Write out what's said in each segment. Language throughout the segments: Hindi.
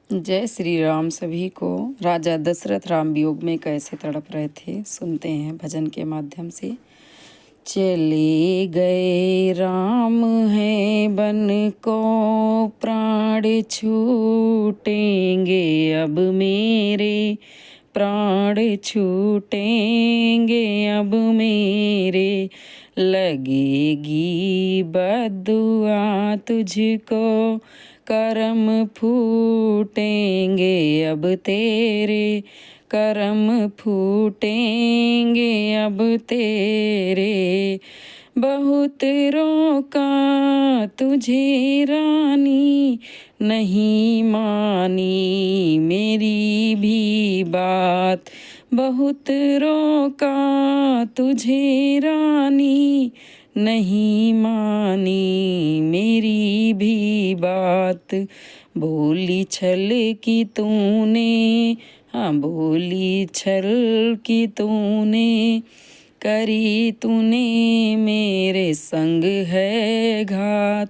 जय श्री राम सभी को। राजा दशरथ राम वियोग में कैसे तड़प रहे थे सुनते हैं भजन के माध्यम से। चले गए राम है बन को प्राण छूटेंगे अब मेरे, प्राण छूटेंगे अब मेरे। लगेगी बदुआ तुझको करम फूटेंगे अब तेरे, करम फूटेंगे अब तेरे। बहुत रोका तुझे रानी, नहीं मानी मेरी भी बात। बहुत रोका तुझे रानी, नहीं मानी मेरी भी बात। बोली छल की तूने, हाँ बोली छल की तूने, करी तूने मेरे संग है घात।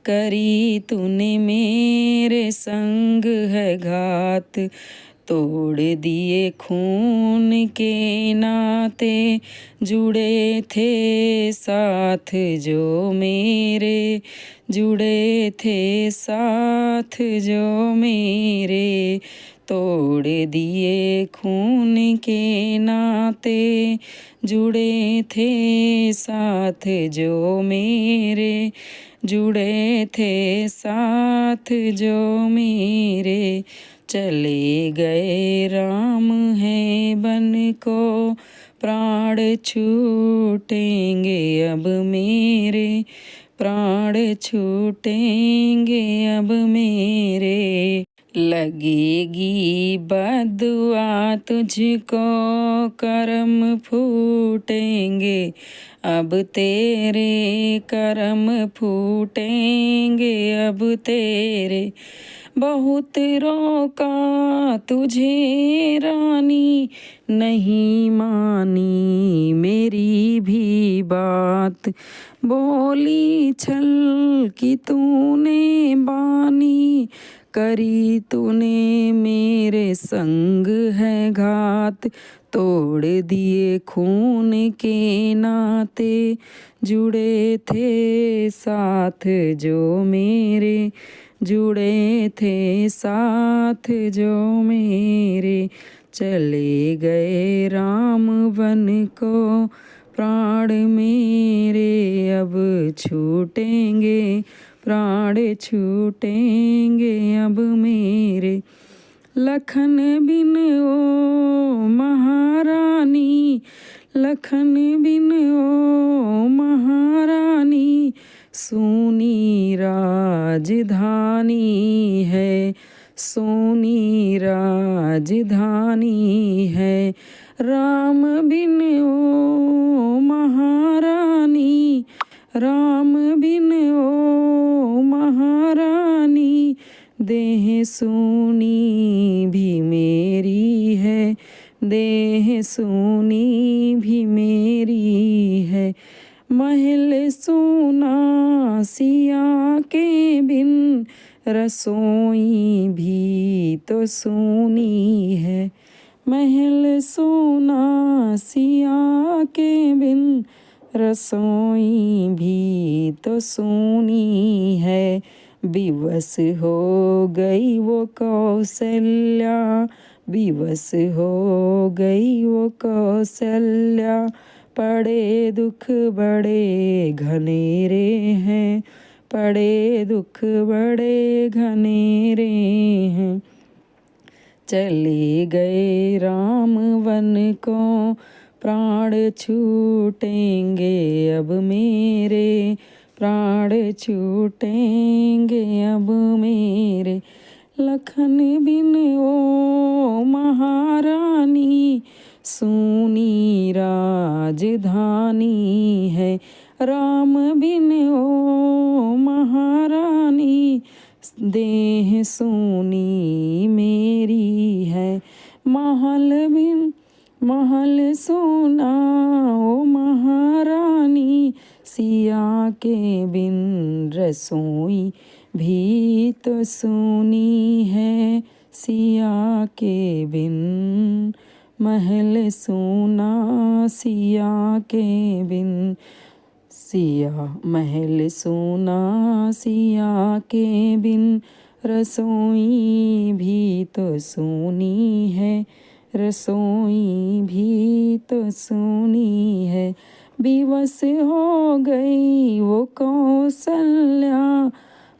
करी तूने मेरे संग है घात। तोड़ दिए खून के नाते, जुड़े थे साथ जो मेरे, जुड़े थे साथ जो मेरे। तोड़ दिए खून के नाते, जुड़े थे साथ जो मेरे, जुड़े थे साथ जो मेरे। चले गए राम है बन को प्राण छूटेंगे अब मेरे, प्राण छूटेंगे अब मेरे। लगेगी बदुआ तुझको करम फूटेंगे अब तेरे, करम फूटेंगे अब तेरे। बहुत रोका तुझे रानी, नहीं मानी मेरी भी बात। बोली छल की तूने बानी, करी तूने मेरे संग है घात। तोड़ दिए खून के नाते, जुड़े थे साथ जो मेरे, जुड़े थे साथ जो मेरे। चले गए राम बन को प्राण मेरे, अब छूटेंगे प्राण छूटेंगे अब मेरे। लखन बिन ओ महारानी, लखन बिन ओ महारानी, सोनी राजधानी है, सोनी राजधानी है। राम बिन ओ महारानी, राम बिन ओ महारानी, देह सोनी भी मेरी है, देह सोनी भी मेरी है। महल सोना सिया के बिन, रसोई भी तो सोनी है। महल सोना सिया के बिन, रसोई भी तो सोनी है। विवश हो गई वो कौशल्या, विवश हो गई वो कौशल्या। पड़े दुख बड़े घनेरे हैं, पड़े दुख बड़े घनेरे हैं। चले गए राम वन को प्राण छूटेंगे अब मेरे, प्राण छूटेंगे अब मेरे। लखन बिन ओ महारानी, सोनी राजधानी है। राम बिन ओ महारानी, देह सोनी मेरी है। महल बिन महल सोना ओ महारानी, सिया के बिन रसोई भी तो सोनी है, सिया के बिन महल सूना, सिया के बिन। सिया महल सूना, सिया के बिन। रसोई भी तो सूनी है, रसोई भी तो सूनी है। विवश हो गई वो कौशल्या,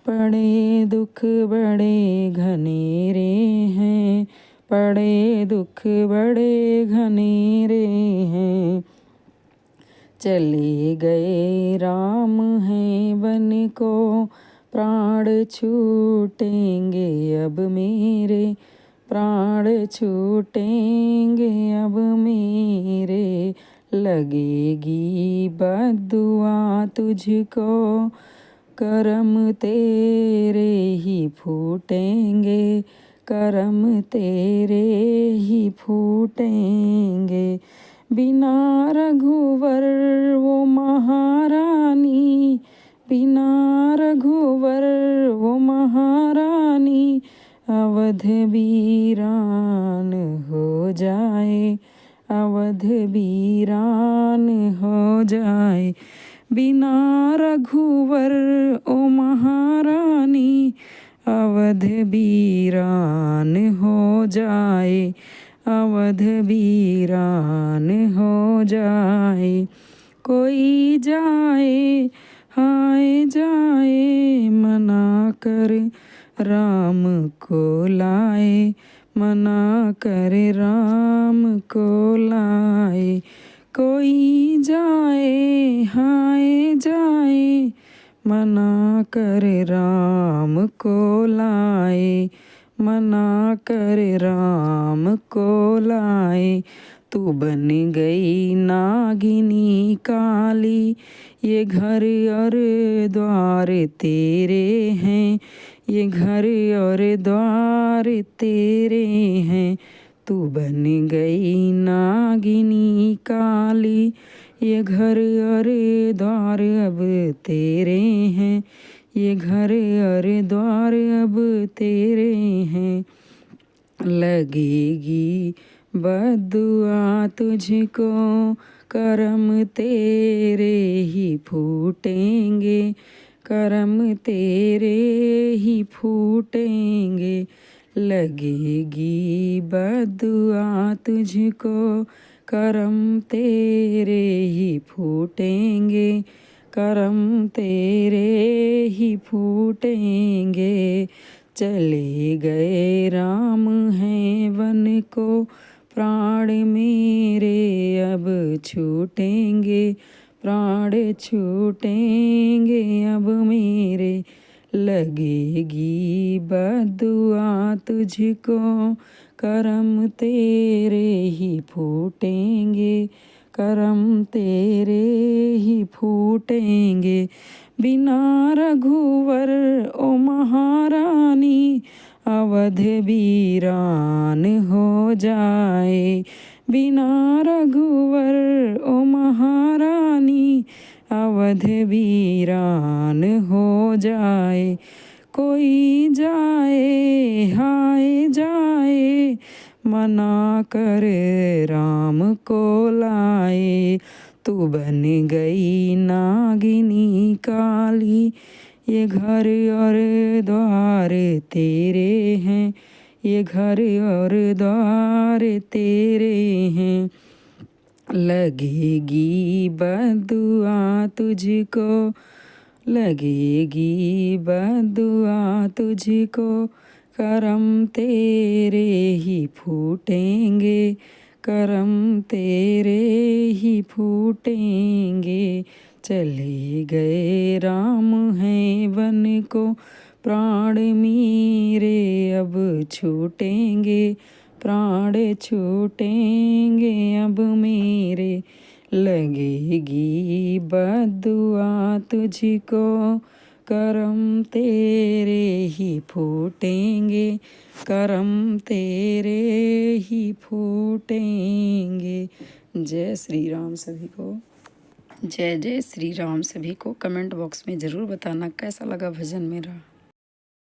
पड़े दुख बड़े घनेरे हैं, पड़े दुख बड़े घनेरे हैं। चले गए राम हैं वन को, प्राण छूटेंगे अब मेरे, प्राण छूटेंगे अब मेरे। लगेगी बद्दुआ तुझको, करम तेरे ही फूटेंगे, करम तेरे ही फूटेंगे। बिना रघुवर वो महारानी, बिना रघुवर वो महारानी। अवध वीरान हो जाए, अवध वीरान हो जाए। बिना रघुवर ओ महारानी, अवध वीरान हो जाए, अवध वीरान हो जाए। कोई जाए हाय जाए, मना कर राम को लाए, मना कर राम को लाए। कोई जाए हाय जाए, मना कर राम को लाए, मना कर राम को लाए। तू बन गई नागिनी काली, ये घर और द्वार तेरे हैं, ये घर और द्वार तेरे हैं। तू बन गई नागिनी काली, ये घर और द्वार अब तेरे हैं, ये घर और द्वार अब तेरे हैं। लगेगी बद्दुआ तुझको, करम तेरे ही फूटेंगे, करम तेरे ही फूटेंगे। लगेगी बद्दुआ तुझको, करम तेरे ही फूटेंगे, करम तेरे ही फूटेंगे। चले गए राम हैं वन को, प्राण मेरे अब छूटेंगे, प्राण छूटेंगे अब मेरे। लगेगी बद्दुआ तुझको, करम तेरे ही फूटेंगे, करम तेरे ही फूटेंगे। बिना रघुवर ओ महारानी, अवध वीरान हो जाए। बिना रघुवर ओ महारानी, अवध वीरान हो जाए। कोई जाए हाय जाए, मना कर राम को लाए। तू बन गई नागिनी काली, ये घर और द्वार तेरे हैं, ये घर और द्वार तेरे हैं। लगेगी बद्दुआ तुझको, लगेगी बद्दुआ तुझको, करम तेरे ही फूटेंगे, करम तेरे ही फूटेंगे। चले गए राम हैं वन को, प्राण मेरे अब छूटेंगे, प्राण छूटेंगे अब मेरे। लगेगी बद्दुआ तुझको, करम तेरे ही फूटेंगे, करम तेरे ही फूटेंगे। जय श्री राम सभी को, जय जय श्री राम सभी को। कमेंट बॉक्स में ज़रूर बताना कैसा लगा भजन मेरा।